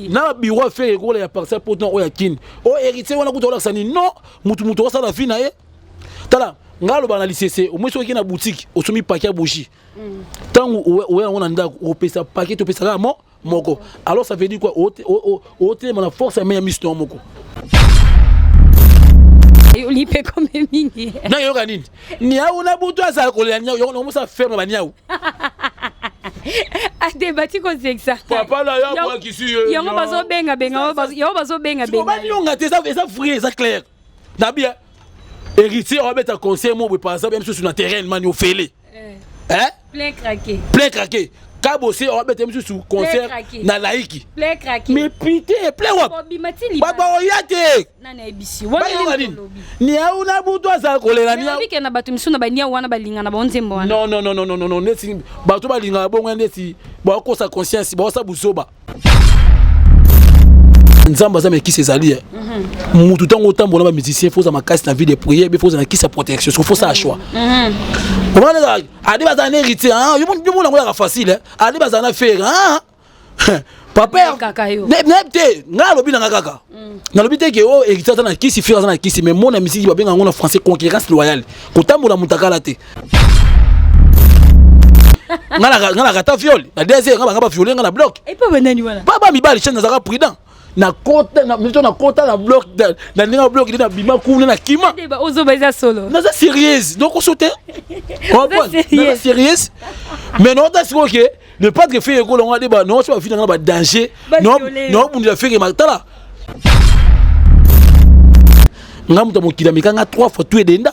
na bureau fait ko ya parcelle pourtant o ya kin o héritier wana kutola sani non mutu ça la vie na ye tala ngalo bana lycée au moins soki na boutique o somi paquet à bougie tangu on anda o pesa paquet to pesa mo moko alors ça veut dire quoi o te na force mais ya mission moko Lipe comme mingi. Na yo kanini ni auna butu asa ko le nyao yo no musa ferme ba nyao a débattu comme ça. Papa là ya moi qui suis yo bazo benga yo bazo benga benga ba nyonga te ça vrai ça clair na bien héritier on va mettre conseil moi par exemple même sur le terrain man yo félé hein plein craqué Kabosé on va mettre sur concert na laïki plein craqué mais putain plein wa baba oyate nana ebisi wana ni auna butu asa ko le ni awi na batu misuna ba nia wana balinga na bonzembo wana non nesi batu balinga bongo nesi ba ko sa conscience ba sa buzoba nzamba za meki sezali mutu tango tambola ba musicien faut za makasi na vie de prière be faut za kisa protection faut ça choix comment là adi bazana héritier hein yo mo la facile adi bazana faire hein papa nepte nga lobi na kaka na lobi te ke o héritier za na kisi faire za na kisi mais mon musique ba benga ngona français concurrence loyale ko tambola mutakala te ngala kata viol na désir nga ba violer nga na bloc et pas benani wana baba mibali chance za prudent na kota na bloc na ninga bloc na bima kuna na kima deba ozo baza solo na ça sérieuse donc on saute on prend na sérieuse mais non ta siko que ne pas que faire ko longa deba non so finanga ba danger non on la faire matala ngamuta mokila mikanga 3 fois tout edenda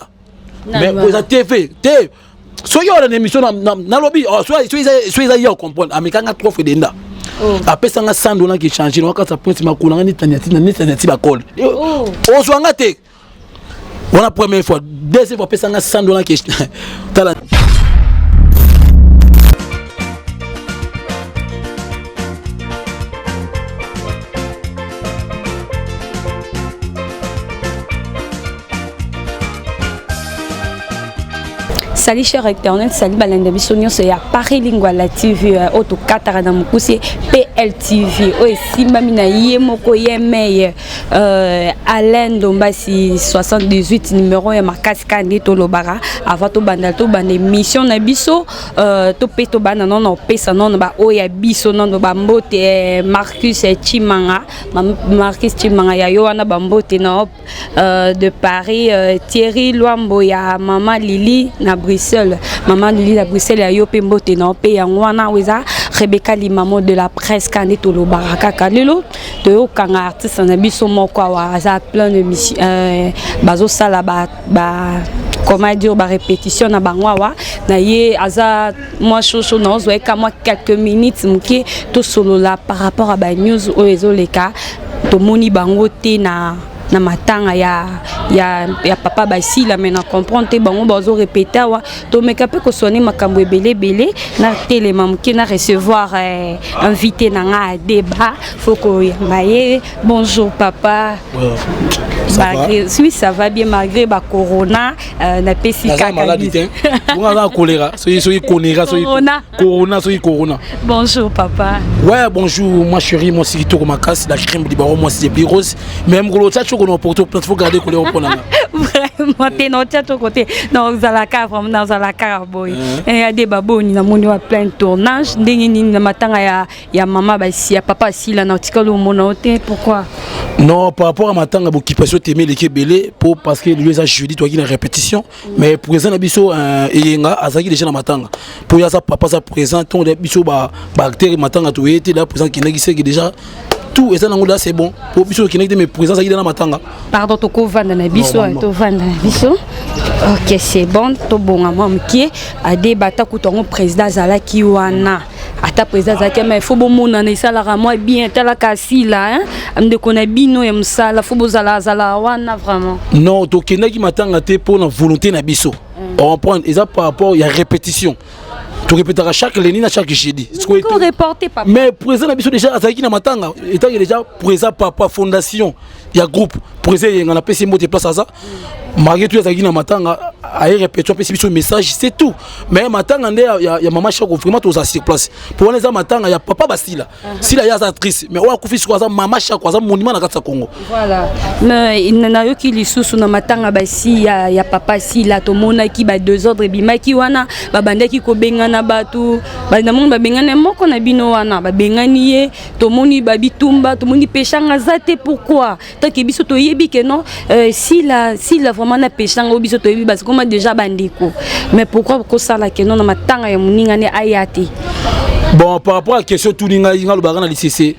mais vous TV te so yo na émission na lobby so ils ya comprendre amikanga 3 fois edenda après ça nga $100 qui changer on ka point ma kuna ni tanyati ba call o so nga te on a première fois deuxième fois après ça nga $100 qui tala Salut cher internet, salut balanda bisonyo c'est ya Paris Lingala TV auto katara na mukusi PLTV o simba mina yemoko yemeye Alain Dombasi 78 numéro ya makasi kandi to lobara avant to banda mission na biso to peto bana non pesa non ba o ya biso non ba mbote Marcus Chimanga ya Yohana Bambote na de Paris Thierry Luambo ya Mama Lili na Bruxelles, maman Lili à Bruxelles a yopé mbote na pe yangwana weza Rebecca Limamo de la presse kanito lo baraka kalelo to kanga artiste na biso moko wa za plein de bazo sala ba comment dire ba répétition na bangwa na ye aza moi chocho na zo eka moi quelques minutes muke to solo là par rapport à ba news o ezoleka to moni bango te na matanga ya papa basila mais na comprendre te bango bazo répéter wa to meka pe ko soni makambo belé na téléma mki na recevoir invité na nga débat faut ko maye bonjour papa ça va bien malgré ba corona na pesika maladie on a choléra soy corona bonjour papa ouais bonjour ma chérie mon sirito ko makasi la crème di baro moi c'est rose même gros ça qu'on porte plein faut garder couleur pour là vraiment t'es non tête côté dans la cave vraiment dans la caraboy et ya des baboni na moni wa plein tournage ndenge ni na matanga ya mama basi ya papa si la nautica le monoté pourquoi non par rapport à matanga occupation t'aimer l'équipe belé pour parce que lui ça jeudi toi qui la répétition mais présent na biso eyenga azaki déjà na matanga pour ya ça papa ça présent ton biso ba acteur matanga to était là présent qui n'existe déjà tout et ça là c'est bon pour biso qui n'existe mais présent ça qui dans matanga pardon to ko vanda na biso to vanda na biso OK c'est bon to bonga mam qui a débattre ko président zala ki wana ata président zaki mais faut bon mona na sala moi bien tala kasi là hein amde kona bino ya msala faut bozala zala wana vraiment non to kena ki matanga te pour la volonté na biso on prend et ça par rapport il y a répétition tu répéteras chaque lundi à chaque jeudi mais présent na biso déjà azaki na matanga étant déjà présent papa fondation il y a groupe présent on a PC mot de place à ça malgré tout azaki na matanga aye répétition pe si message c'est tout mais matanga nde ya maman Chako vraiment tous sur place pour les matanga ya papa basila sila ya actrice mais on a kufi sur maman Chako za monument na kata Congo voilà mais na yoki lisusu na matanga basi ya papa sila to mona ki ba deux ordres bimaki wana ba bandaki ko bengana batu ba na monde ba bengana moko na bino wana ba bengani ye to moni ba bitumba to moni pechanga zate pourquoi tant que biso to yebi que non sila vraiment na pechanga biso to yebi parce que déjà bandeko mais pourquoi ko sala que non na matanga ya muninga ne ayati bon par rapport à la question tout ninga le bagana lycée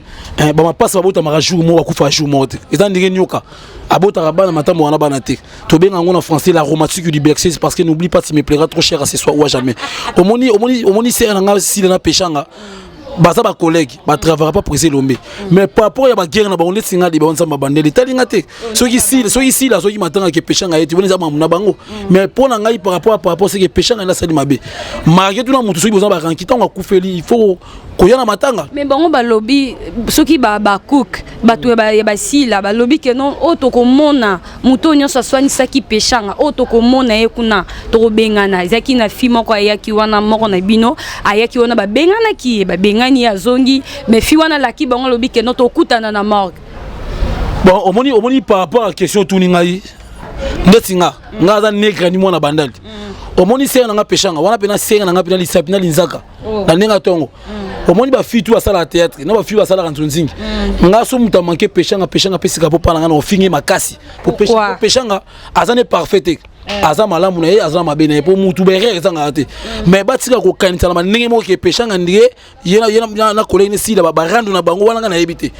bon ma passe babota mara jour mo akufa jour mort étant ndenge nyoka abota rabana matamo wana banate to benga ngona français la romantique du Berkshire parce que n'oublie pas si me plaira trop cher à ce soir ou à jamais omoni c'est nga si na pechanga baza ba collègue ba travaillera pas presser l'ombe mais par rapport ya ba guerre na ba on singa de ba onza mabandeli talinga te soki sila soki matanga ke pechanga eti boneza mamuna bango mais pour na ngai par rapport c'est que pechanga na sali mabe marqué tout na mutu soki boza ba rankita on akufeli il faut koyana matanga mais bango ba lobby soki ba cook batu ya ba sila ba lobby que non auto komona muto nyonso swani saki pechanga auto komona ekuna to bengana zaki na fimo kwa yaki wana moko na bino ayaki wana ba bengana ki ba ngani ya zongi mais fi wana laki bango lobi ke noto kutana na morgue bon omoni par rapport à la question tout ningai ndetinga ngaza negra ni mwana bandali omoni senga nga pechanga wana pena senga nga pena lisapina linzaka na nenga tongo omoni ba fi tu asala théâtre na ba fi asala kanzunzingi nga so muta manke pechanga pesika po pana nga na ofinge makasi po pechanga azane parfait aza malamu na ye aza mabene po mutu bere ezanga ate mais batika ko kanisa na ndenge mo ke pechanga ndie yena na collègue sila ba randu na bango wana na yebite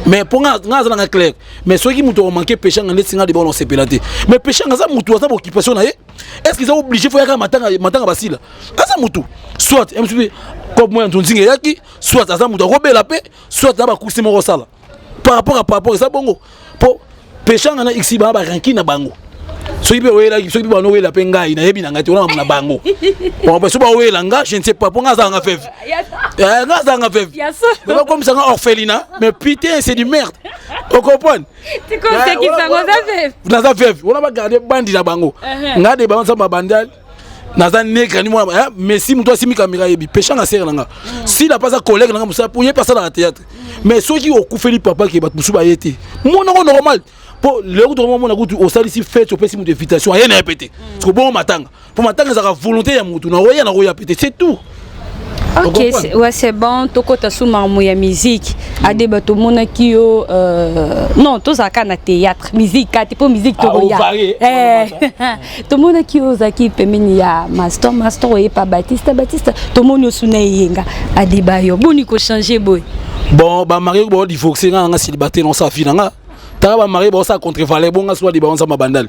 mais po nga za na clair mais soki mutu o manquer pechanga ndetinga de bon sepelate mais pechanga za mutu aza occupation na ye est-ce qu'ils sont obligés faut yaka matanga basila aza mutu soit msubi comme moi ntonzinga yaki soit aza mutu robela pe soit na ba kusi mo sala par rapport ça bongo po pechanga na xi ba ranki na bango soki pe wela soki ba no wela pe ngai na yebi na ngati ona na bango bon ba so ba wela nga je ne sais pas pour nga za nga fev nga za nga fev mais comme ça nga orphelinat mais putain c'est du merde on comprend tu comprends qui ça nga fev na za fev on va garder bandi na bango nga de ba sa bandal na za negra ni moi mais si muto si mi caméra yebi pechanga sert nga si la pas collègue nga musa pour y passer dans le théâtre mais soki okufeli papa ke bat musu ba yete mon normal pour le route moment na kutu osali si fait au pesi mutu invitation rien à répéter parce que bon matanga pour matanga ça volonté ya mutu na roya péter c'est tout. Ok, ouais, c'est bon. Toko tasu marmo ya musique. Ade bato mona kiyo non, to zaka na théâtre, musique, kati po musique to ya. To mona kiyo zaki pemeni ya master oye pa Baptiste. To mona osuna yenga. Ade bayo boni ko changer boy. Bon, ba marié bo divorcer nga célibataire non sa fille nga. Ta ba marié bo sa contrevaler bon nga soit di ba on sa mabandal.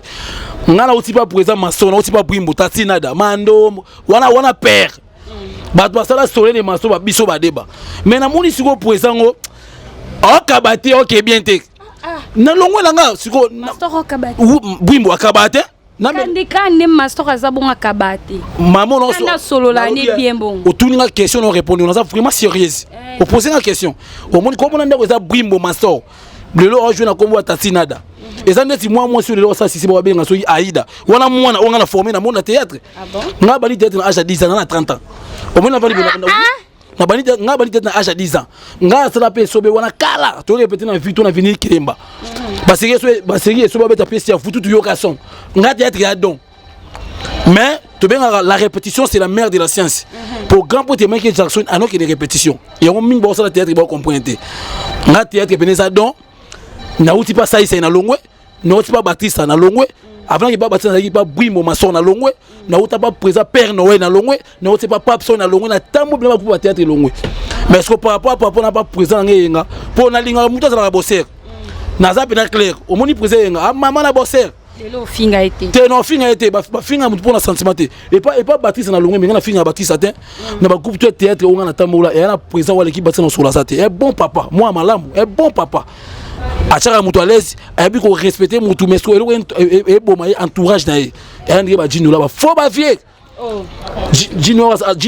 Nga na oti pa présent mason, na oti pa brimbo tatinada, mando, wana père. Bato basala soleil de maso ba biso ba débat mais na moni siko poesango akabate OK bien te na longo langa siko master akabate bwimbo akabate na kande master azabon akabate maman non na solo la ni bien bon otuninga question non répondre on a vraiment sérieuse on poser une question au moni comment on ndeko za bwimbo master lelo o jouer na kombo tatinada eza ndeti moi sur lelo ça si c'est ba benga so Aïda wana mwana on a formé na monde théâtre ah bon nga bali théâtre na âge de 10 ans na 30 ans au moins na bali nga bali théâtre na âge de 10 ans nga sala pe sobe wana kala to répéter na vie to na venir Kiremba ba série so ba beta pièce ya futu yokason nga théâtre ya don mais to benga la répétition c'est la mère de la science pour grand pour témoin que Jackson a non que des répétitions et on mine ba sala théâtre ba comprendre nga théâtre peneza don na uti pas ça ici na longwe na uti pas Baptiste na longwe avant que Baptiste na pas Bwimbo mason na longwe na uti pas présent Père Noël na longwe na uti pas Papson na longwe na tambo blanc pour théâtre longwe mais ce que par rapport na pas présent nga pour na linga muto za na bosser na za pena clair au moni présent nga maman na bosser lelo finga été te no finga été ba finga muto pour na sentiment et pas Baptiste na longwe mais na finga Baptiste atin na ba groupe théâtre on na tambo là et na présent wala qui Baptiste na sur la santé est bon papa moi malamu est bon papa achara mutu à l'aise abi ko respecter mutu mais so e bon ma entourage na e ndike ba jinu la ba fo ba vie jinu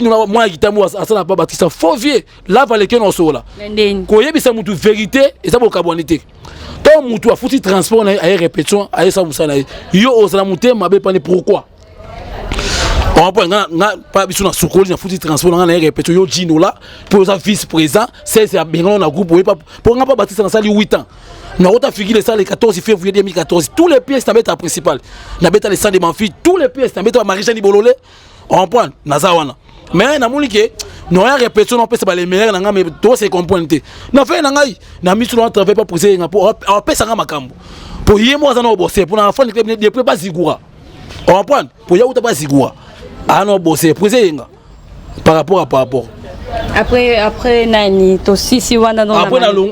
la moi gitamu asana pas Baptiste fo vie la vale ke no so la ko yebisa mutu vérité et ça bo kabonité to mutu a fouti transport na ay répétition ay ça musala yo osala muté mabe pas pourquoi on prend pas biso na sukoli na futi transport na répéter yo Gino là pour sa vice-président c'est bien na groupe pour pas bâtir ça 8 ans. Na rota figure ça le 14 février 2014 tous les pièces na beta principal na beta le sang de Manfi tous les pièces na beta Marie-Jeanne Bololé on prend na za wana mais na moni ke no ya répétition on peut se les meilleurs na mais to se comprendre na fait na ngai na misu na travail pas pousser pour on peut ça makambo pour yemo za no bosser pour na fan club ne peut pas zigura on prend pour ya uta pas zigura ah non bosser pousser par rapport après nani to sisi wana non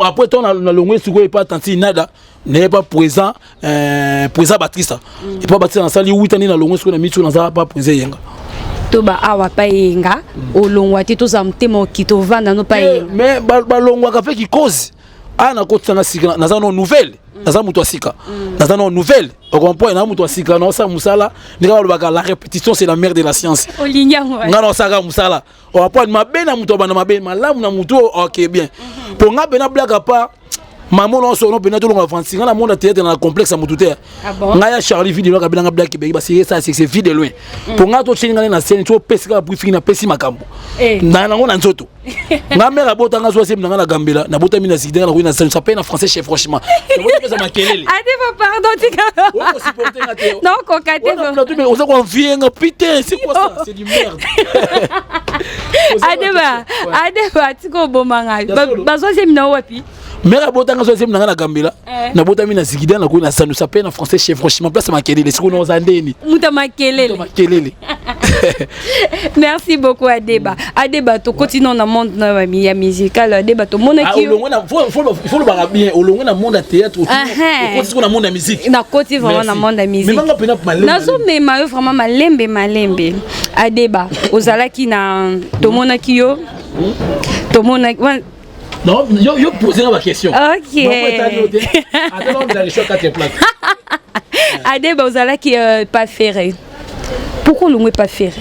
après ton na longwe suko et pas tanti nada n'est pas présent Batista et pas Batista na sali 8 ans na longwe suko na mitu na za pas présent yenga to ba awa pa yenga olongwa ti to zamte mo kito vanda no pa yenga mais ba longwa ka fait qui cause ana ko tsanga sika na za no nouvelle na za muto asika na za no nouvelle on comprend na muto asika na sa musala ndika ba la répétition c'est la mère de la science olinyango ngana saka musala on comprend mabe na muto bana mabe malamu na muto OK bien pour ngabe na blaga pa maman non so no pena to longa fansi ngana monde théâtre na complexe à mututer ngaya Charlie vidéo ka bilanga black be ba c'est ça c'est vide loin pour ngato chinga na scène to pesika pour finir na pesi makambo na ngona nzoto ngamera bota ngazo se mnanga na gambela na bota mina sidera na ko na scène ça peine en français chef franchement bota pesa makelele pardon tika non kokate on ça qu'on vient putain c'est quoi ça c'est du merde adeba tiko bomanga bazo se mina wapi mera bota ngazo se mnanga na gambela na bota mina sidera na ko na scène ça peine en français chef franchement place makelele c'est qu'on zandeni muta makelele merci beaucoup Adeba Adeba to continuons dans monde na musical Adeba to mona ki faut le bara bien au long na monde théâtre au na monde musique na côté vraiment na monde musique mais manga pena malembe nazo mema vraiment malembe Adeba ozalaki na to mona ki yo to mona non yo poser ma question OK attends on a les choix 4 plaques Adeba ozalaki pas ferré. Pourquoi le pas faire?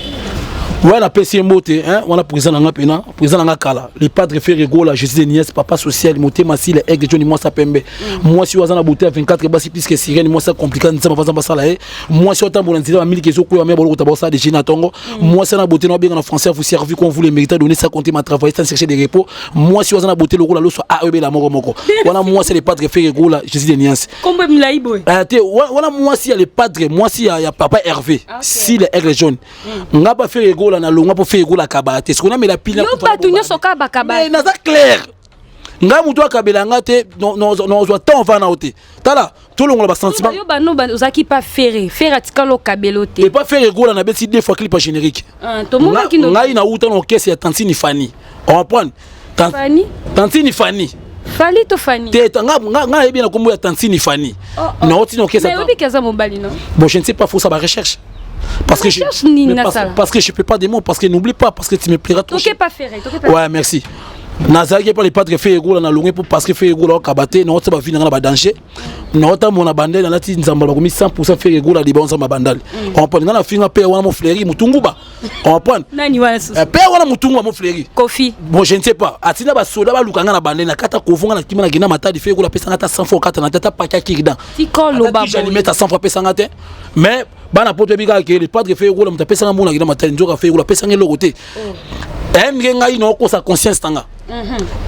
Ouais, la PC moté, hein, on a présent dans la pena, présent dans la kala. Les padres Ferré Gola, Jésus de Niès, papa social, moté massi, les aigles de Johnny, moi ça pembe. Moi si on a beauté à 24 basi plus que sirène, moi ça compliqué, ça va pas ça là. Moi si on a bon incident à 1000 kezo ko ya bolo ta ça de Gina Tongo. Moi ça na beauté no bien en français, vous servi qu'on vous les mérite donner ça compter ma travail, sans chercher des repos. Moi si on a beauté le rôle là soit AEB la moko. Voilà moi c'est les padres Ferré Gola, Jésus de Niès. Comme mlai boy. Voilà moi si il y a les padres, moi si il y a papa Hervé, si les aigles jaunes. On a pas Ferré Gola na longa pour faire la kabate ce qu'on a mis la pile yo patunyo soka ba kabate mais na ça clair nga muto akabela ngate non zo temps va na oté tala tout le monde ba sentiment yo ba no ba ozaki pas faire atikalo kabelote et pas faire gola na beti deux fois clip générique to mona ki no ngai na uta no caisse ya Tantini Fanny on va prendre Tantini Fanny Fali to Fanny tete nga bien na kombo ya Tantini Fanny na oti no caisse mais obi kaza mobali non bon je ne sais pas faut ça ba recherche parce que je peux pas des mots parce que n'oublie pas parce que tu me plairas trop. OK pas ferré, ouais merci. Nazaki pas les padres fait ego na longue pour parce que fait ego là kabate na otaba vina na danger. Na ota mona bandel na ti nzamba ba komi 100% fait ego là libonza ma bandal. On prend na finga pe wana mo fleri mutunguba. On prend. Nani wana so. Pe wana mutunguba mo fleri. Kofi. Bon je ne sais pas. Atina ba soda ba lukanga na bandel na kata kovunga na kimana gina matadi fait ego la pesa ngata 100 fois kata na tata pa kirida. Ti kolo ba. Je mettre à 100 fois pesa ngata mais bana poto bika ke les padres fait ego la mta pesa ngamo na gina matadi nzoka fait ego la pesa ngelo côté. Ngenga ino ko sa conscience tanga.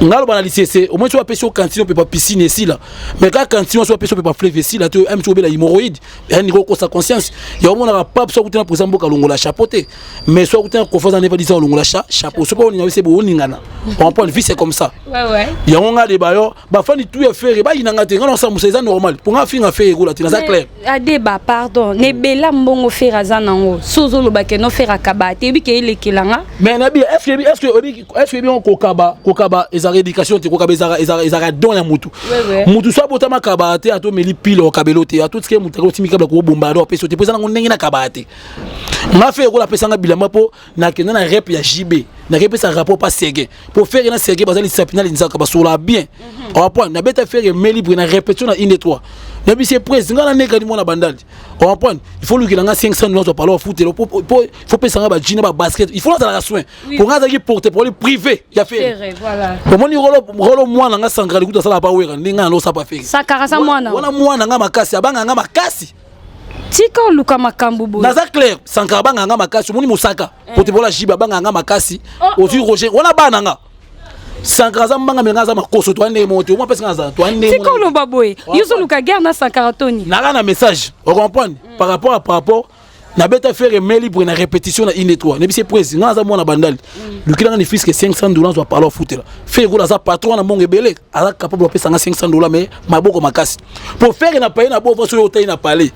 Ngalo bana lycée au moins tu vas pêcher au cantine on peut pas piscine ici là mais quand cantine on soit pêcher on peut pas fleuve ici là tu aimes tu la hémorroïde et ni ko sa conscience ya au moins na pas soit kutena pour exemple kalongola chapeauté mais soit kutena ko faza neva disant longola chapeau c'est pas on y c'est bon ningana on prend vie c'est comme ça ouais ya on a des bayo ba fani tout ya faire ba inanga te ngalo ça c'est normal pour nga finga faire ego là tu ça clair adeba pardon ne bela mbongo faire azanango sozo lo ba ke no faire akabate bi ke ile kilanga mais na bi est-ce que bien kokaba ezara éducation te kokaba ezara don ya mutu mutu so botama kabate ato meli pile o kabelote ato tike mutu ko timika ko bombado o peso te pesa ngo ndenge na kabate ma fe ko la pesa nga bilamba po na kena na rep ya JB na rep sa rapport pas sege pour faire na sege bazali sapinali nzaka basula bien on point na beta faire meli pour na répétition na 1 et 3 na bi c'est presse ngana neka ni mona bandali on point il faut lui que nga 500 dollars pour parler foot faut pesa nga ba jina ba basket il faut la soin pour nga za porter pour le privé ya fait voilà comment ni rolo mwana nga sangrali kuta sala pa wera ndinga no sa pa faire sakara sa mwana wana mwana nga makasi abanga nga makasi tika luka makambo bo naza clair Sankara banganga makasi moni Mosaka pour te vola jiba banganga makasi aussi Roger on a bananga Sankara za mbanga menga za makoso to ande moto moi pesa ngaza to ande tika lo baboye yusu luka guerre na Sankara Tony na message on comprend par rapport na beta faire mail libre na répétition na inétoile ne bise presse ngaza mona bandali lukila ni fisque $500 va parler foot là faire go za patron na monge belé ala capable de payer $500 mais maboko makasi pour faire na payer na bo so yo tayi na parler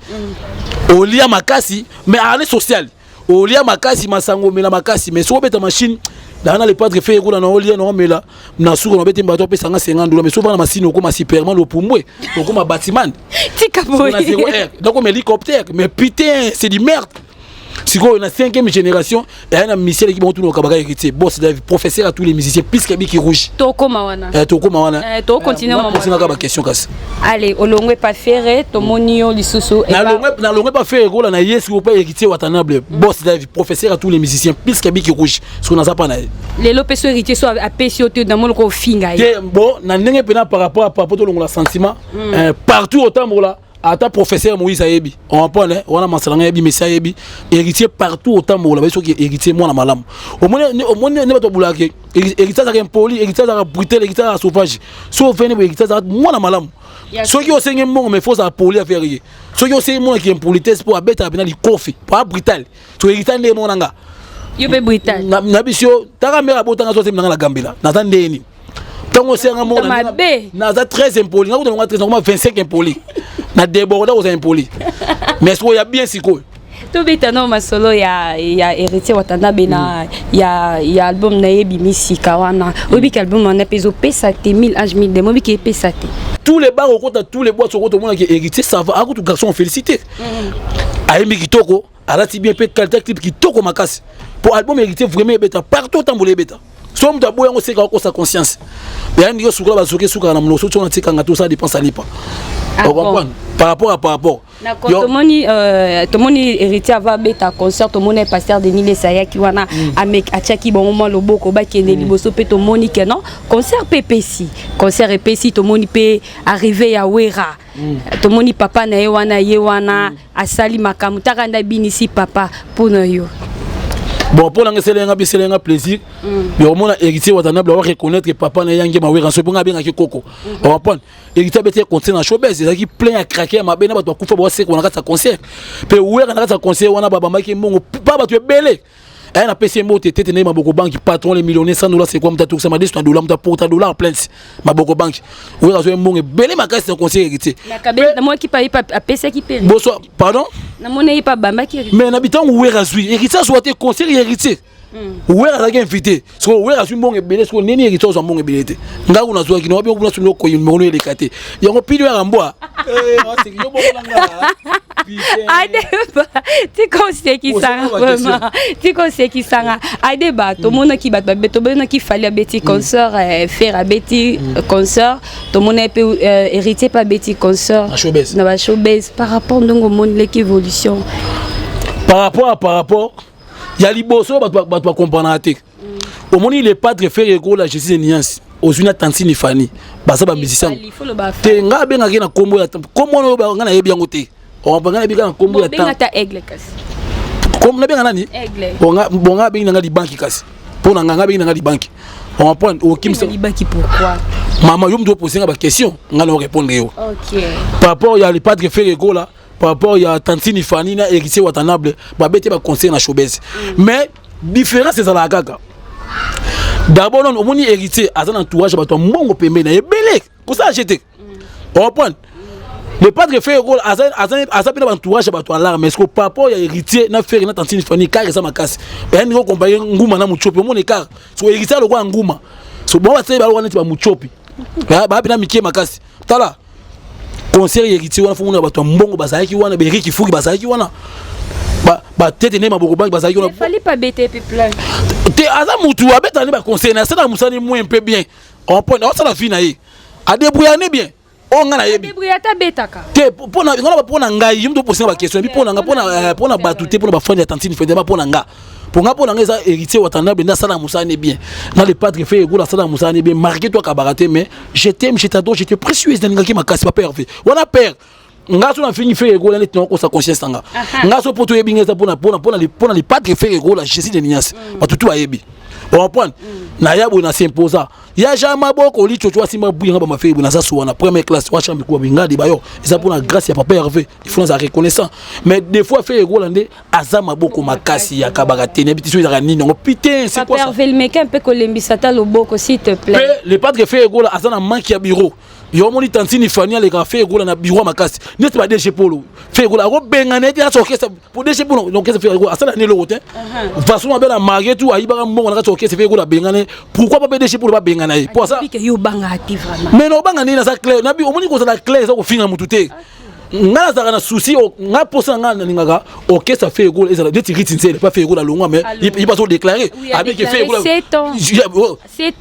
au lia makasi mais année sociale au lia makasi masango mela makasi mais so beta machine dans les padres fait go na olia no mela na suko na beta mbato pesa $50 mais so bana machine ko ma superman lo pumbwe ko ma bâtiment tika boy donc comme hélicoptère mais putain c'est du merde. Si on a 5e génération, il y a un missile qui monte au Kabaka héritier. Boss David, professeur à tous les musiciens, plus qu'il qui rouge. Toko Mawana. Toko Mawana. Toko continue à ma question. Allez, au long pas faire, ton monio, l'issoussou. Na longue pas faire, gros, na yes, ou pas héritier Watanabe. Boss David, professeur à tous les musiciens, plus qu'il qui rouge. Ce qu'on a pas na. Les lopes héritiers sont à PCOT dans mon finga. Bon, na n'engue pena par rapport à rapport au sentiment, partout au temps là. Ata professeur Moïse Ayebi on parle on a masalanga Ayebi mais Ayebi héritier partout autant mola parce que héritier moi na malam au moins ne pas to bulake héritier ça impoli héritier ça brutal héritier ça sauvage so venez héritier ça moi na malam ceux qui ont saigné mon mais faut ça poli à faire ceux qui ont saigné mon qui impolitesse pour abeta bena li kofi pas brutal so héritier ne mon nga yo be brutal na bisio taka mera botanga so semna na gambela na tandeni tango senga mon na za 13 impoli na ko 25 impoli na déborder aux impoli mais il y a bien si quoi to beta no masolo ya héritier Watanabe na ya album na yebi misika wana obi album on a peso pesa te 1000 âge 1000 de mobi qui pesa te tous les bars au côté tous les boîtes au côté monde qui héritier ça va à tout garçon félicité aimi kitoko alati bien pe qualité clip kitoko makasi pour album héritier vraiment beta partout tambolé beta so mta boya ngo seka ko sa conscience ya ndiyo sukula bazoke suka na mloso tona tikanga tout ça dépense à lipa on comprend par rapport tomoni héritier va beta concert tomoni pasteur Denis Lesaya qui wana amek achaki bon moment loboko ba kende liboso pe tomoni que non concert PPC tomoni pe arrivé ya Wera tomoni papa na yewana asali makamu takanda binisi papa pour yo. Bon, pour l'anglais, plaisir. Mais au moins, héritier Watanabe doit reconnaître que papa n'a rien ma wera. C'est pour bien avec Coco. On va prendre. Héritier bête concert en showbiz. C'est qui plein à craquer. Ma bena doit couper boire c'est qu'on a sa concert. Puis où est-ce qu'on a sa concert? On a baba maki mon papa tu es belé. Elle a payé mot tête tenez ma beaucoup banque patron les millionnaires $100 c'est quoi m'ta tout ça m'a dit $100 m'ta pour $1 plein ma beaucoup banque. Où est-ce que mon belé ma caisse concert héritier. Na moi qui paye pas à PC qui paye. Bonsoir, pardon? Na mon n'est pas bamba qui. Mais en habitant où est Razui héritier soit concert héritier. Où est la invité? So où est Razui mon belé so neni héritier so mon belé. Nga una zo qui no bien kuna suno ko mo no elekate. Yango pidi ya mboa. C'est yo bon nga. Adeba tu conseilles qui ça vraiment tu conseilles qui ça adeba to mona ki bat to bena ki fallait beti concert faire à beti concert to mona pe héritier pas beti concert na showbiz par rapport donc au monde l'évolution par rapport il y a liboso ba comprendre até au monde il est pas très faire égo la justice niance aux une tantine Fanny ba ça ba musicien te nga benga na kombo ya kombo no ba nga na yebi yango te on va pas bien comme le temps aigle kasi comme na bien nani aigle bonga bien nga di banki kasi pour na nga bien nga di banki on va prendre au kim di banki pourquoi maman yo me doit poser ba question nga na répondre yo OK par rapport il y a les padres faire ego là par rapport il y a tantine Fanny na héritier Watanabe ba bete ba conseil na showbiz mais différence c'est ça la kaka d'abord on moni héritier azan entourage ba to mbongo pembe na ebele ko ça acheter on va prendre le padre fait rôle azan pena entourage ba to alarme mais ce que papa ya héritier na faire na tantine Fanny car ça makasi ben ngo comparer nguma na muchopi mon écart so héritier lo kwa nguma so bon ba tseba lo kwa neti ba muchopi ba pena mikie makasi tala conseil héritier wana fumuna ba to mbongo bazaki wana beriki fuki bazaki wana ba tete ne maboko bank bazaki wana il fallait pas bêter puis plein te azan mutu abeta ne ba conseil na ça na musani moins un peu bien on point ça la fina yi a débrouiller bien on ngana yebi débrouillata betaka te pona ngona pona ngai yimdo poser ba question bi pona nga pona batute pona ba fandi tantine fende ba pona nga pona nga za héritier Watanabe na sala musane bien na le padre fait ego la sala musane bien marqué toi kabarate mais je t'aime je t'adore je te précieuse dans ngaki makasi pas père on a père ngaso na fini faire égola net non sa conscience nga ngaso poto yebinga pona les pas de faire égola Jésus de Nias batutu ayebi on prendre na yabo na s'imposa ya jama boko li chocho asimba buyanga ba mafei na sa soana première classe wa chambre ko binga de bayo ça pour la grâce ya papa Hervé il faut nous reconnaissant mais des fois faire égola ndé azama boko makasi ya kabagate ne bitiso ya nini ngo putain c'est quoi ça Hervé le mec un peu kolembisa ta loboko s'il te plaît le pas de faire égola azana manque ya bureau yo moni tantini fania les gars fait gola na bureau makasi net ba DG Polo fait gola ko bengane ti aso kesa pour DG Polo donc kesa fait gola asala ne le rotin façon bela marié tout ayi ba mbongo na ka kesa fait gola bengane pourquoi pas DG Polo ba bengane pour ça que yo banga ati vraiment mais no banga ni na ça clair na bi omoni ko ça clair ça ko finga mutute ngana za na souci nga posa ngana ningaka OK ça fait gola ezala de tiriti nzele pas fait gola longwa mais il pas so déclarer abi que fait gola 7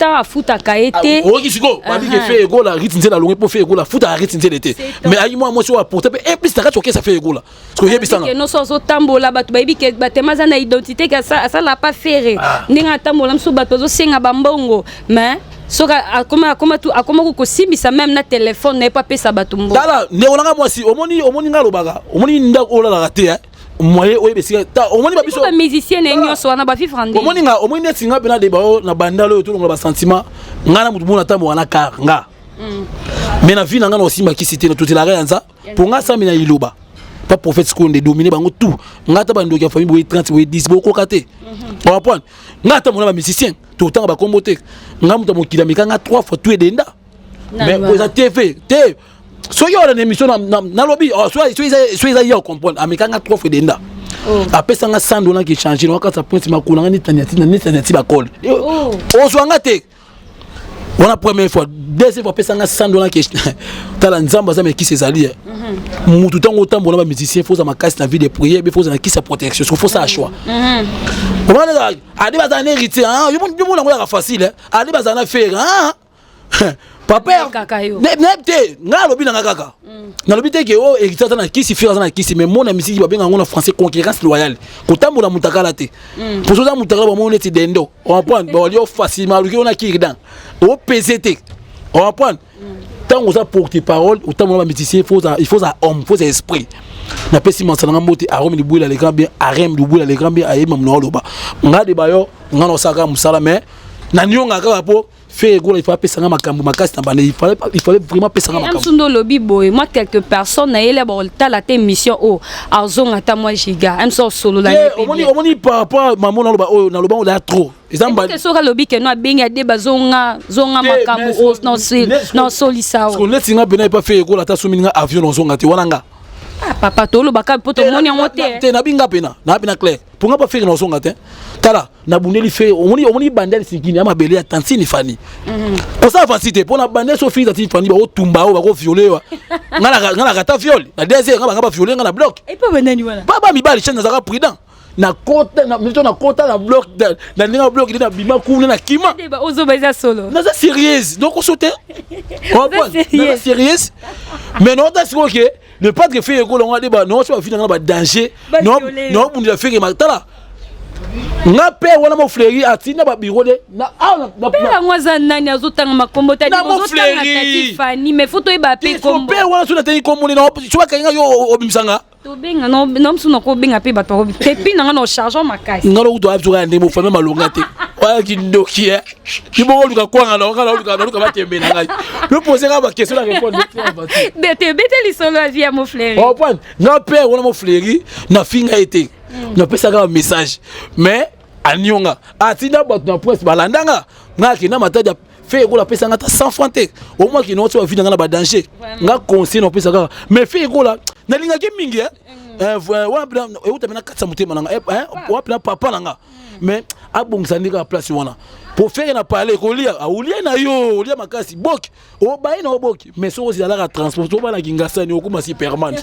ans à futa kaete oki siko abi que fait gola rititi nzele longwa pour faire gola futa rititi nzele était mais ayi moi so apporter et puis ça ka OK ça fait gola parce que yebisanga que no so tambola batu bayibi que batemaza na identité que ça la pas faire ninga tambola mso batu zo senga bambongo mais soka akoma ko simbisa même na téléphone n'est pas pesa batumbo dala ne onanga mwasi omoni ngalo baga omoni nda ola la te moye oyebesika ta omoni ba biso ba musicien ne nyoso wana ba fifrande omoni ne singa pena de bao na bandalo to ba sentiment ngana mutu mona tambo wana ka nga mais na vie ngana osimba kisite na tutela yanza pour nga sa mina iloba pas prophète skonde dominer bango tout ngata bando ya famille boy 30 boy 10 boko kate on va prendre ngata mona ba musicien tout temps ba kombote ngamuta mokila mikanga 3 fois tout edenda mais vous a TV te soyo na émission na lobby soit ya comprendre amikanga 3 fois edenda apesa nga 100 dollars qui changer no ka sa point makula ngani tanyati ba call ozwanga te on a première fois deuxième fois pesa nga 100 dollars qui tala nzamba za meki sezali mutu tango tambo na ba musicien faut za makasi na vie de prière mais faut za ki sa protection faut ça choix on va ade bazana héritier yo mona ngola facile ade bazana faire papa nepte nga lobi na kaka na lobi te ke o héritier na kisi faire na kisi mais mon musique ba benga ngona français concurrence loyale ko tambola mutakala te pour ça mutakala ba mon eti dendo on prend ba yo facilement lu on a ki dan o PCT on prend tant on a porter parole autant on a musicien il faut ça homme faut ça esprit na pesi mansana mbote arome du bouila les grands bien arem du bouila les grands bien ayema mno loba nga de bayo nga no saka musala mais na nyonga ka po fait gola il faut pesa nga makambu makasi na bande il fallait vraiment pesa nga makambu amsundo lobi boy moi quelques personnes na ele ba ta la émission o azonga ta moi giga am so solo la omoni papa maman na loba o na loba on a trop ezamba que soka lobi que no benga de bazonga makambu o no solisa o parce que netinga bena pas fait gola ta sominga avion no zonga te wananga papa tolo baka poto moni ngote te na binga pena na bina clair pour nga pas faire no zonga te tala na bundeli fait omoni bandel sikini ama belé atantini fani pour ça facilité pour na bandel so fini atantini fani ba o tumba o ba ko violer wa ngala kata viol na deuxième nga ba violer nga na bloc et pas benani wana papa mi bali chance zaka prudent na kota na bloc na ninga bloc na bima kuna na kima deba ozo baza solo na ça sérieuse donc on saute on va na sérieuse mais non that's OK le pas de faire école on a débat non ça va finir dans danger non pour nous faire que matala nga pe wana mo fleri atina ba biro de na pe ngwaza nani azotanga makombo tadi azotanga Tiffany mais photo e ba pe kombo pe wana suna tani kombo no tu ba kanga yo obimisanga to benga no msuno ko benga pe bato te pina ngana chargeant makasi ngalo uto abzuka ndemo fame malonga te wa kindoki kibo luka kwanga na luka batembe na ngai le poser ba question la répondre bete lisolo via mo fleri oh point nga pe wana mo fleri na finga été na pesa ka message mais anyonga atina bato na presse balandanga ngaki na matadi fait ko la pesa ngata 100 francs te au moins ki no tu va na ba danger nga conseil no pesa ka mais fait ko la na linga ke mingi wa bla e utamena katsa mutema nanga wa bla papa nanga mais abongisa ndika place wana pour faire na parler ko lia aulia na yo lia makasi bok o baina o bok mais so aussi la transport to bana kingasa ni okuma si permanent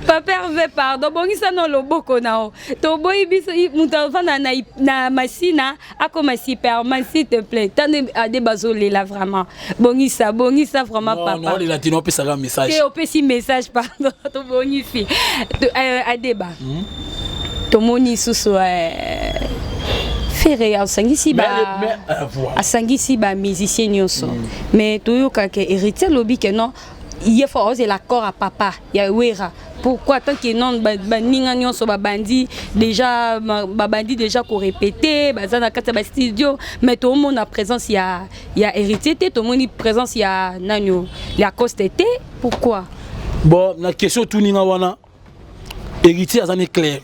papa Hervé pardon bongisa no loboko nao to boy biso muta fana na masina akoma si permanent s'il te plaît tande ade bazole là vraiment bongisa vraiment papa non les latino pesa un message et opesi message pardon to bongisi adeba to moni susu ferré asangisi ba musicien nyonso mais toyoka ke héritier lobi ke non il faut oser l'accord à papa ya wera. Pourquoi tant que non ninga nyonso ba bandi déjà qu'on répété bazana kata ba studio mais tout le monde a présence il y a héritier tout le monde présence il y a nanyo il y a costété pourquoi bon la question tout ninga wana héritier azane clair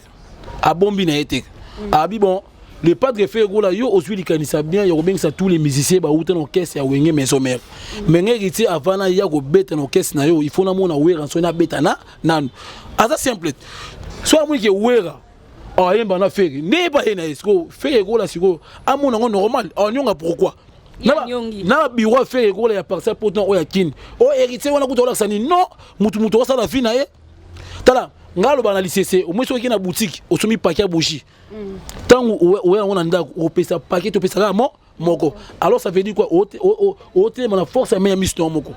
a bombi na été abi bon le padre fait gola yo osui likanisa bien yo bengisa tous les musiciens ba uta no caisse ya wenge maison mère mais héritier avant ya go beta no caisse na yo il faut na mona wera so na beta na nan asa simple soit moi qui wera ah yemba na faire ne ba ina esko faire gola siko amona ngo normal ah nyonga pourquoi na biwa faire gola ya parcelle pourtant o ya kin o héritier wana kutola sani non mutu osa la vie na ye tala ngalo bana lycée au moins soki na boutique osomi paquet bougie tangu on a ndako o pesa paquet to pesa mo moko alors ça veut dire quoi o te na force mais mission moko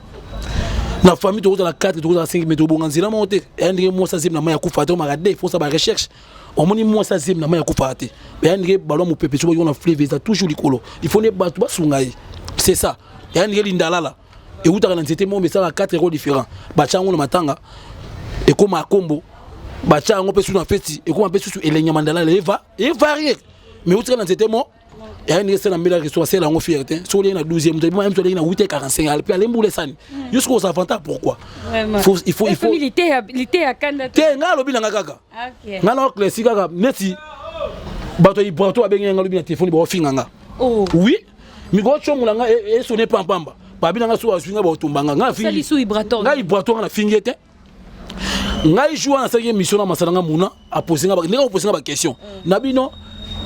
na famille to la 4 to la 5 mais to bonganzila monte ndenge mo sa zim na maya kufa to marade faut ça ba recherche au moni mo sa zim na maya kufa te mais ndenge ballon mo pepe so on a flevé ça toujours likolo il faut ne battre ba sungai c'est ça ndenge lindalala et utaka na nzete mo mais ça 4 euros différents ba chango na matanga et comme à combo bacha ngo pesu na feti et comme pesu elenya mandala leva et varié mais outre dans c'était mo et un reste na mela reçoit c'est la ngo fierté so na 12e même so na 8h45 al puis aller mboule sani jusqu'au avantage pourquoi il faut milité à kanda te ngalo bilanga kaka OK ngalo classique kaka neti bato ibrato abenga ngalo bi na téléphone ba ofinganga oh oui mi go chomulanga et sonner pampamba ba bilanga so asinga ba otumbanga nga fingi sali sou ibrato nga ibrato na fingete ngai joue na cette émission na masalanga muna a poser nga question nabino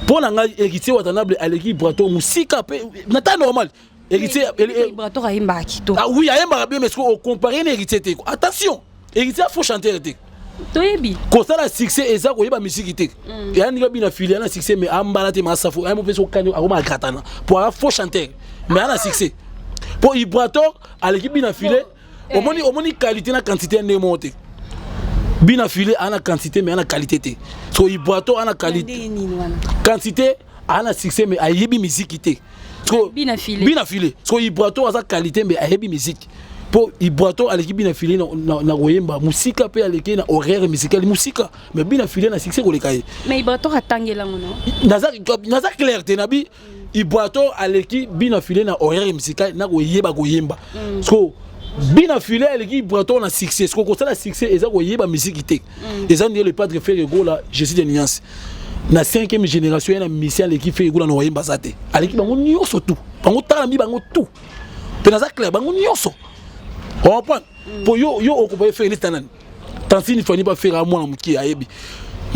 pour na ngai héritier watanable aleki brato musika pe na ta normal héritier brato a yemba kito ah oui a yemba bien mais ce qu'on comparer héritier te attention héritier faut chanter te toyebi ko ça la succès eza ko yeba musique te ya ndika bina filia na succès mais ambala te masafo ay mo peso kanyo akoma gratana pour faut chanter mais na succès pour ibrato aleki bina filer au moni qualité na quantité ne monte bina filé à la quantité mais à la qualité so ibrato à la qualité quantité à la succès mais à yebi musique té so bina filé so ibrato à sa qualité mais à yebi musique pour ibrato à l'équipe bina filé na goyemba musique pe à l'équipe na horaire musical musique mais bina filé na succès ko le kai mais ibrato atangela ngono naza clarté nabi ibrato à l'équipe bina filé na horaire musical na goyemba so bina filé l'équipe breton na succès ce qu'on la succès eza ko yeba musique té eza ndie le padre fait gola je suis de nuance na 5e génération na mission l'équipe fait gola no yemba zaté à l'équipe bango nyoso tout bango tala mi bango tout pe na za clair bango nyoso on prend pour yo on peut faire l'étanan tant si il faut pas faire à moi na muki ayebi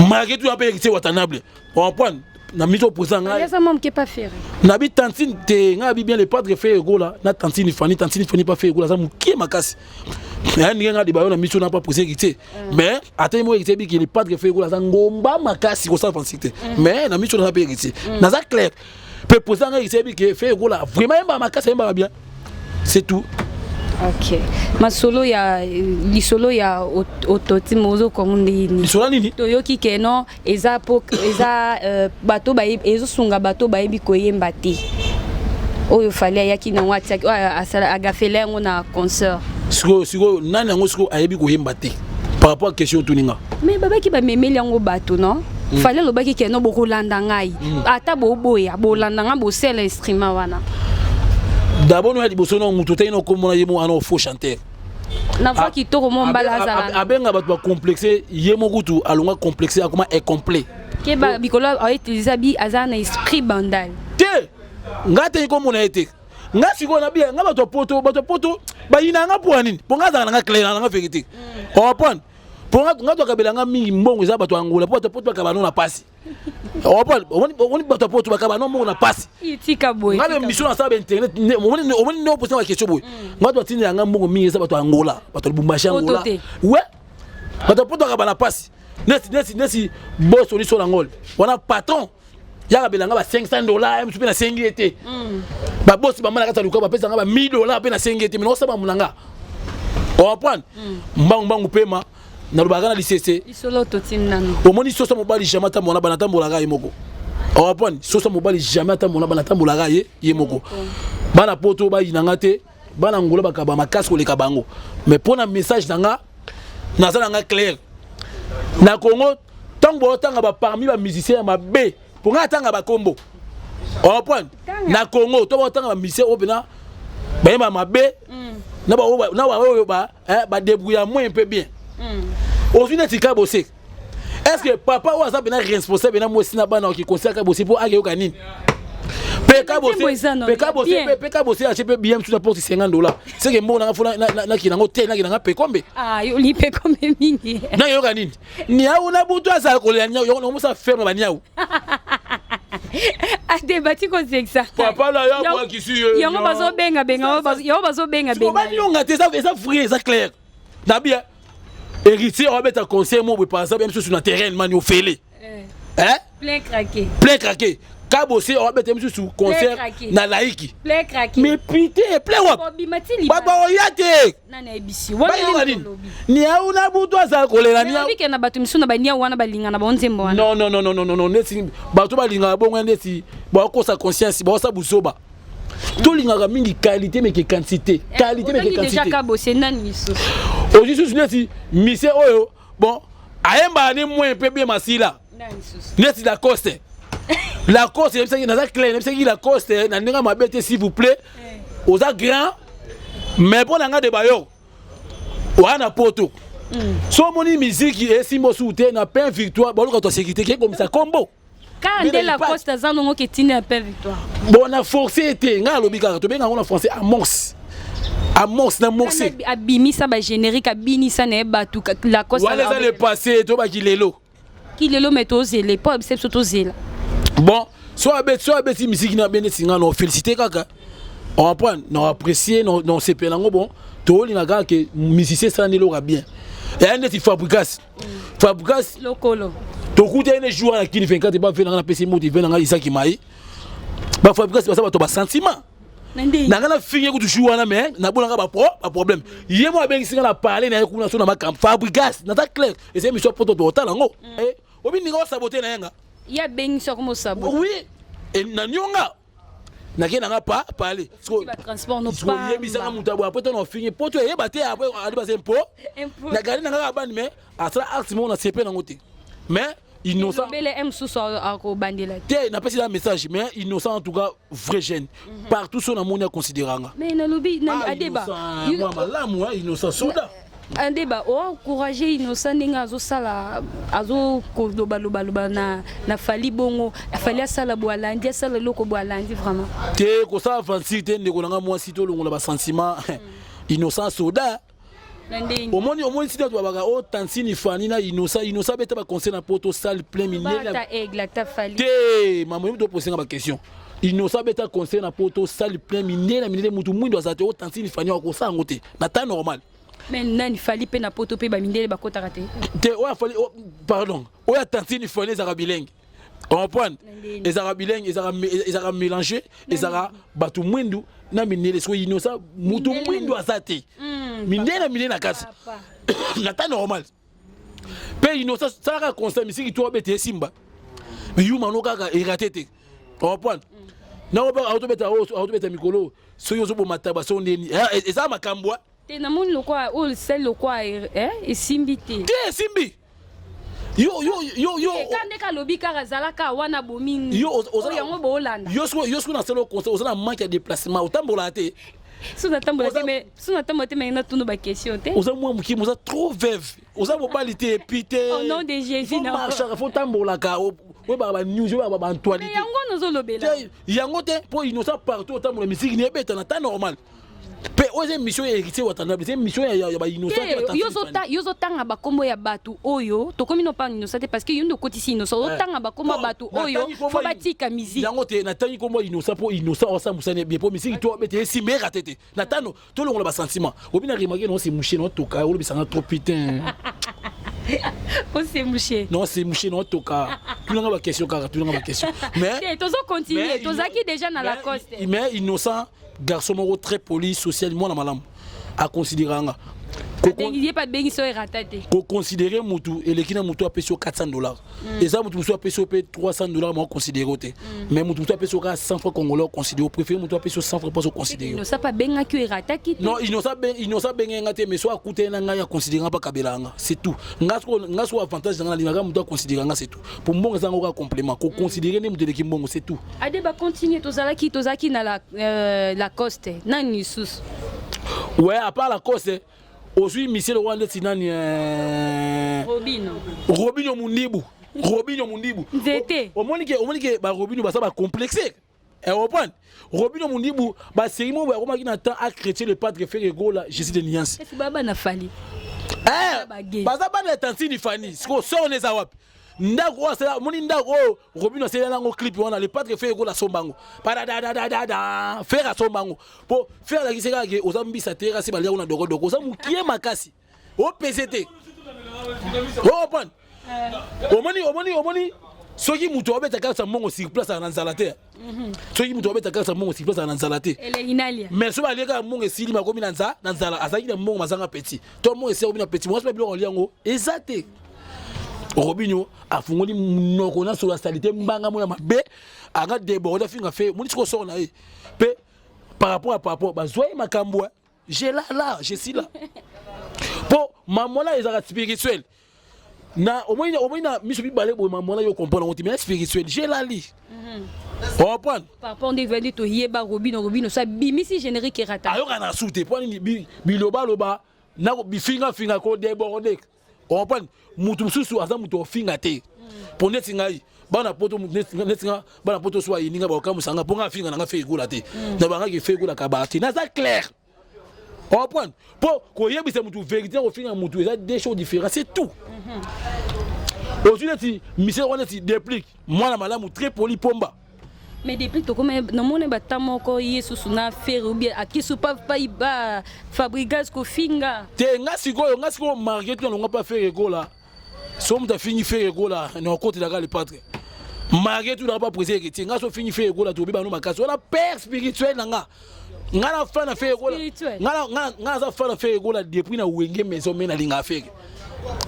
malgré tout appelé c'est watanable on prend na miso posant nga ya ça même qui pas faire na bi tantine te nga bi bien le padre fait gola na tantine fani pas fait gola ça muki makasi na nga de bayo na miso na pas poser gité mais atay mo gité bi que le padre fait gola ça ngomba makasi ko ça fancité mais na miso na pas gité na ça clair peut poser nga gité bi que fait gola vraiment ba makasi ba bien c'est tout. OK. Ma solo ya li solo ya ototi mozo komundi ni. Solo nini? To yoki keno eza bato ba ezo sunga bato ba yebi koyemba te. Oyo fallait yaki na wati asala agafele ngo na concert. Siko nani ngo siko ayebi koyemba te. Par rapport à question tuninga. Mais baba ki ba memeli ngo bato non? Fallait lo baki keno boko landa ngai. Ata bo boya bo landa nga bo sel instrument wana. D'abord nous a dit bosono mututa ino comme on a yemo ano faux chanteur na fois qui to comme mbalaza abenga ba complexé yemo kutu alonga complexé akoma est complet ke ba bikolo a utiliser bi azana esprit bandal te ngate ko mona été nga siko na bien nga bato poto ba ina nga pour nini pour nga za nga clair nga vérité on prend pour nga to kabela nga mingi mbongo za bato angola poto ka bano na passe on bato poto ba ka bano mbongo na passe itika boy nga mission na sabe internet on ne poser la question boy nga to tindi nga mbongo mingi za bato angola bato Lubumbashi angola ouais bato poto ka bana passe nesi boss oli so l'angol wana patron ya belanga ba $500 msupe na 5 été ba boss ba mala kata luka ba pesa nga ba $1000 pe na 5 été mais no saba mulanga on prend mbangu pema na lubaga na lycée isolo totinano omoni soso mobali jamais tamona bana tambola ga yemoko on prend soso mobali jamais tamona bana tambola ga yemoko bana poto ba inanga te bana ngolo bakaba makasi ko leka bango mais pour un message nanga nazala nga clair na Congo tango tanga ba parmi ba musiciens ma B pour nga tanga ba combo on point na Congo to tanga ba musiciens obena ba ma B na ba débrouiller moins un peu bien aujourd'hui na tika bosser est-ce que papa ou ça bena responsable na moi sina bana qui conseille ka bosser pour ageyo kanini PK bosser acheter bien sur la porte $50 c'est que mon na kinango te na kinanga pekombe yo li pekombe mingi na yo kanini ni au na butu asa ko le nyao yo no musa ferme ba nyao a débattu comme ça papa là ya moi qui suis yo bazo benga ba nyonga te ça frère ça clair na bien héritier on mettre conseil moi par exemple même sur le terrain man yo félé plein craqué Kabosé on mettre même sur concert na laiki plein craqué mais putain plein wap baba oyate nana ebisi ni auna buto za kolela ni abike na batu misuna ba nia wana balinga na bonzembo wana non neti bato balinga bongo ndeti ba ko sa conscience ba sa busoba to linga mingi qualité mais que quantité déjà Kabosé nani so aujourd'hui neti mise oyo bon ayemba ni moins peu bien masila neti la coste la cause c'est ça qui n'a pas clair c'est qui la cause na ninga mabete s'il vous plaît aux grand mais pour nanga de bayo wana poto so moni musique et simbo souté na pain victoire bon quand sécurité qui comme ça combo quand de la cause ça non que tine pain victoire bon na forcé été nga lobika to benga on a français amorce na morceau abimisa ba générique abinisa na batu la cause wala ça le passé to ba kilelo mais to zele pas obsession to zela. Bon, soit si musique na bien singa no féliciter kaka. On apprend, on apprécier, non c'est pelango bon. To li na ga que musicien ça ne l'aura bien. Et un des fabricas lokolo. To kuta ene jouer na kini 24 ba venanga na PC moti venanga Isaki Mai. Ba fabricas ba ça ba to ba sentiment. Nanga na finir ko jouer na mais na bolanga ba problème. Yemo abengi singa na parler na ko na so na ma fabricas. Na ta clair. Et c'est mission pour to talango. Eh, obi ninga saboter na yanga. Il y a bien sûr comme ça. Oui, et Nanyonga. N'a rien pas parler. Transport non pas. Il y a des après on finit pour tu es battu après aller passer impôt. La gare n'a pas mais à ça activement on a CP dans côté. Mais innocent. Mais les M sous à bandé là. Tu n'a pas si un message mais innocent en tout cas vrai jeune. Partout sur la monde considérant. Mais na lobby na débat. Moi là moi innocent soda. Un débat encourager innocent ninga azo sala azo ko loba na fali bongo fali sala boalandi sala loko boalandi vraiment te ko sa avancer te ndeko nanga moi sito longola ba sentiment innocent soda omoni sito to baka o tansini fani na innocent beta ba conseil na poto salle plein minier ta aigle ta fali te maman me to poser ba question innocent beta conseil na poto salle plein minier na minier mutu mwindo azate o tansini fani ko sa ngote na ta normal. Mais nani fali pe na poto pe ba mindele ba kota raté te o fali pardon o ya tantini fali les arabilingue on prend les arabilingue les arabes mélangés les arabes batu mwindu na mindele so innocent mutu mwindu azate mindele na kasi na ta normal pe innocent ça ka constat misiki to bete simba yuma no kaka eraté te on prend na auto beta mikolo so yo zo bo mataba so ndeni et ça makambwa te na mon lokwa o sel lokwa et simbi te simbi yo kande ka lobi ka zalaka wana bomini yo yango bo Hollande yo na selo conseil ozana manque de déplacement autambola te suna tambola te mais na tunu ba question te oza moi muki moza trop veuve oza mobilité pité au nom de Jésus na marche faut tambola ka we ba news we ba antoine yango nozo lobela yango te pour innocent partout autambola musique ni ebeta na ta normal. Pe oze mission héritier watanda c'est mission ya ba innocent yozo tanga ba kombo ya batu oyo to komi no pa innocent parce que yondo kotisi innocent o tanga ba kombo batu oyo fo batika musique yango te na tangi kombo innocent po innocent o sa musane bien po musique to bete simé ratete na tano to longola ba sentiment obina remarquer non c'est mouché non toka o bisanga trop putain c'est mouché non toka tu n'as pas question mais tozo continuer tozaki déjà na la coste mais innocent garçon moko très poli socialement na malam à considérer il pas bien so raté ko considérer mutu elekina mutu a payé $400 et ça mutu a payé $300 mais considérer mais mutu a payé 100 francs congolais considérer préféré mutu a payé 100 francs pas considérer non ça pas bien que raté non il ne ça bien ngate mais soit coûter na nga ya considérer pas kabelanga c'est tout ngaso avantage dans la ligne mutu a considérer c'est tout pour mbongo ça ngoko complément ko considérer ne mutu de kimbongo c'est tout ade ba continuer tozalaki na la coste na nisus ouais à part la coste aussi Michel Rwanda Tinani Robinho Mundibu Nzete omonike ba Robinho ba ça ba complexé et reprendre Robinho Mundibu ba serimo ba komaki na temps à chrétien le padre faire gola Jésus de Niance est baba na fali ba ça ba na tanti ni fani siko so on les awap ndako ça moni ndako Robinho c'est là ngo clip on a le padre faire gola sombango para da faire sombango pour faire la kiseka ke ozambisa terra si balia una dogo ça mukie makasi o PCT o pan omoni soki mutu obeta kasa mongo sur place na nzalate soki mutu obeta kasa mongo sur place na nzalate mais so baleka mongo sili makomi na nzala azaki na mongo mazanga petit to mongo ese obina petit moi so bilo oliango exacté Robinho a fungoli noko na sur la salité mbanga mona mabe anga déborder finga fait moni tiko so na pe par rapport ba zoye makambo j'ai là je suis là pour maman là ils sont spirituels na au moins miso balé bo maman là yo comprendre on mais spirituel j'ai la li on prend par rapport de venir to yeba Robinho ça bimisi générique rata ayo kana soute point ni biloba na bifinga ko déborder on prend mutu susu aza mutu ofinga te pour netingai bana poto netinga bana poto so yininga ba kamusanga ponga finga nga fe igula te na banga ke fe igula kabati na ça clair on prend pour ko yebisa mutu vérité ofinga mutu eza deux choses différentes c'est tout aujourd'hui Michel Rwanda ti déplique moi la malamu très poli pomba mais depuis to comme na mone batamo ko yesu suna faire ou bien akisu pas iba fabrigas ko finga te ngasi ko marqué to nga pas faire gola so muta fini faire gola na côté la le patre marqué to na pas préciser que te ngaso fini faire gola to biba no makasi on a père spirituel nga ngana fa na faire gola ngana za fa na faire gola depuis na wenge maison mena linga faire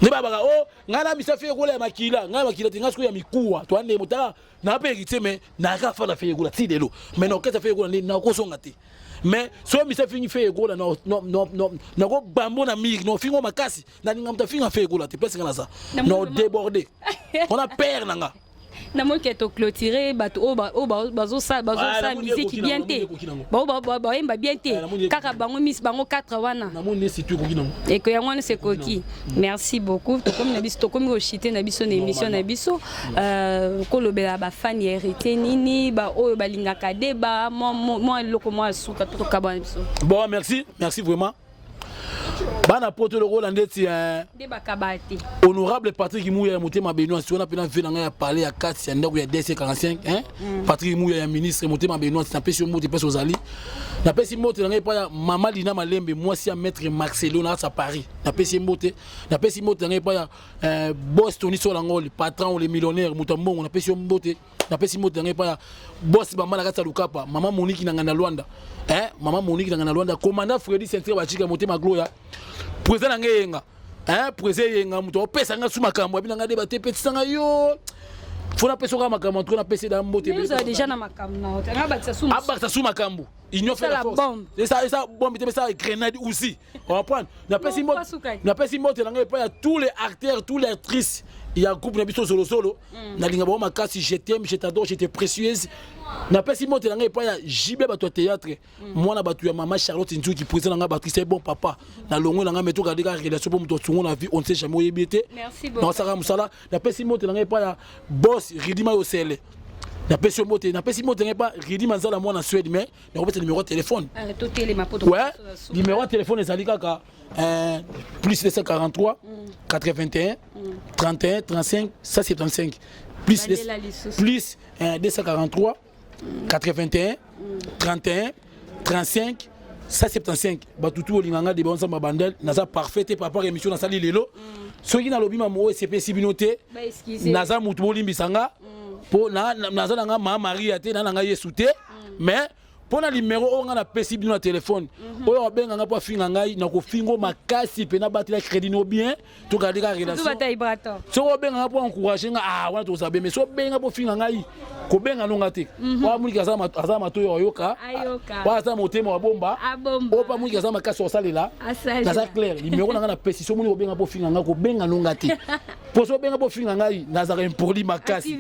ne baba ngana misa faire gola ya makila ngana makila te ngaso ya mikuwa to ande mutaka na pe hérité mais na ka fa na faire gola ti delo mais non qu'est-ce faire gola na ko songa te mais so misa fini faire gola no na ko bambo na mir no fingo makasi na ninga mta finga faire gola te pesa kana ça no déborder on a peur nanga na mo ke to clôturer bato bazo sa musique bien té ba yemba bien té kaka bango miss bango 4 wana na mo ne situ ko kinango et que yango c'est coquille merci beaucoup to comme na biso to comme rochité na biso na émission na biso ko lobela ba fan hérité nini ba oyo balingaka débat moi loko moi suka to kabana biso bon merci vraiment bana poto le rôle ndeti débat kabati honorable Patrick Mouya motema Benoît si on a pena venanga ya parler à 4 ndako ya DC45 Patrick Mouya ya ministre motema Benoît na pesi moto pesi ozali na pesi moto nga pa mama Lina Malembe moi si à maître Marcelo na sa Paris na pesi moto nga pa boss Tony Solangol patron les millionnaires mutambo na pesi moto nga pa boss ba mala kata lukapa mama Monique na ngana Luanda mama Monique na ngana Luanda commandant Freddy Centre bachika motema Gloria président ngenga président yenga muto opesa nga suma kambo abina nga débatté petitsanga yo fona peso ka makambo to na pesi da mbote mais ça déjà na makambo na nga bakisa suma suma kambo il fait la force et ça bombe te ça grenade aussi on va prendre na pesi mbote na nga pa tous les acteurs tous les actrices il y a un groupe na biso solo na linga ba makasi je t'aime je t'adore je t'ai précieuse na pesi moto na ngai pa ya JB bato théâtre moi na bato ya mama Charlotte Nzou qui présente nga Patrice bon papa na longo na nga meto ka dika relation pour moto tsungo na vie on sait jamais yebité merci beaucoup na sara musala na pesi moto na ngai pa ya boss Ridima Yosele na pesi moto ngai pa Ridima Nzala moi na Suède mais na ko numéro de téléphone to télé ma poto ouais numéro de téléphone ezali kaka plus 243 81 31 35 175 plus 243 81 31 35 175 batutu olinganga de bonsa mabandel naza parfait par rapport à émission na sali lelo soki na lobi mamo CP sibinote naza mutu bolimbisanga po naza nga ma Maria te na nga Yesu te mais pour na numéro on a pesi bino na téléphone oyo benga nga po finga ngai na ko fingo makasi pe na batila crédit no bien to garder la relation so o benga nga po encourager nga wana to sabe mais so benga po finga ngai ko benga no ngate wa mulika za mato yo yoka wa za motema wa bomba o pa mulika za makasi o salela ça clair numéro na nga na pesi so muni ko benga po finga nga ko benga no ngate pour so benga po finga ngai na za impoli makasi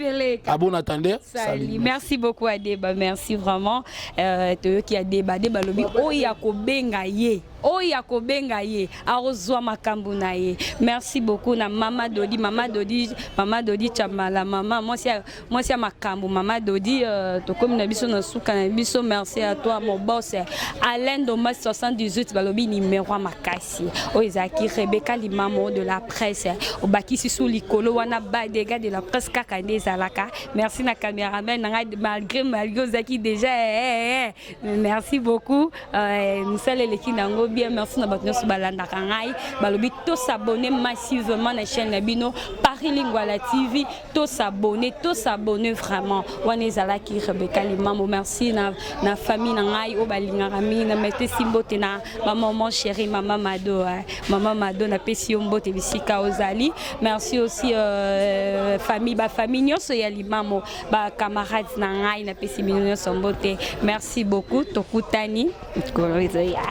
bon attendeur salut merci beaucoup Adeba merci vraiment to qui a débatté balobi oya ko benga ye arozwa makambu na ye merci beaucoup na mama Dodi chamala mama moi c'est makambu mama Dodi to comme na biso na suka na biso merci à toi mon boss Alain Domas 78 balobi numéro makasi oizaki Rebecca Limamo de la presse au bakisi sous likolo wana ba des gars de la presse kaka ndezalaka merci na caméraman malgré zaki déjà merci beaucoup nous saluons l'équipe nango bien merci na batno balanda kangai balobi to s'abonner massivement na chaîne Nabino Paris Lingala TV to s'abonner vraiment wanezala ki Rebecca Limamo merci na famille nangai o balingara mina mette simbote na maman chérie maman Mado na pesi mbote bisika ozali merci aussi famille nyonso ya Limamo ba camarades nangai na pesi minyo sombote merci beaucoup tokutani kolozo ya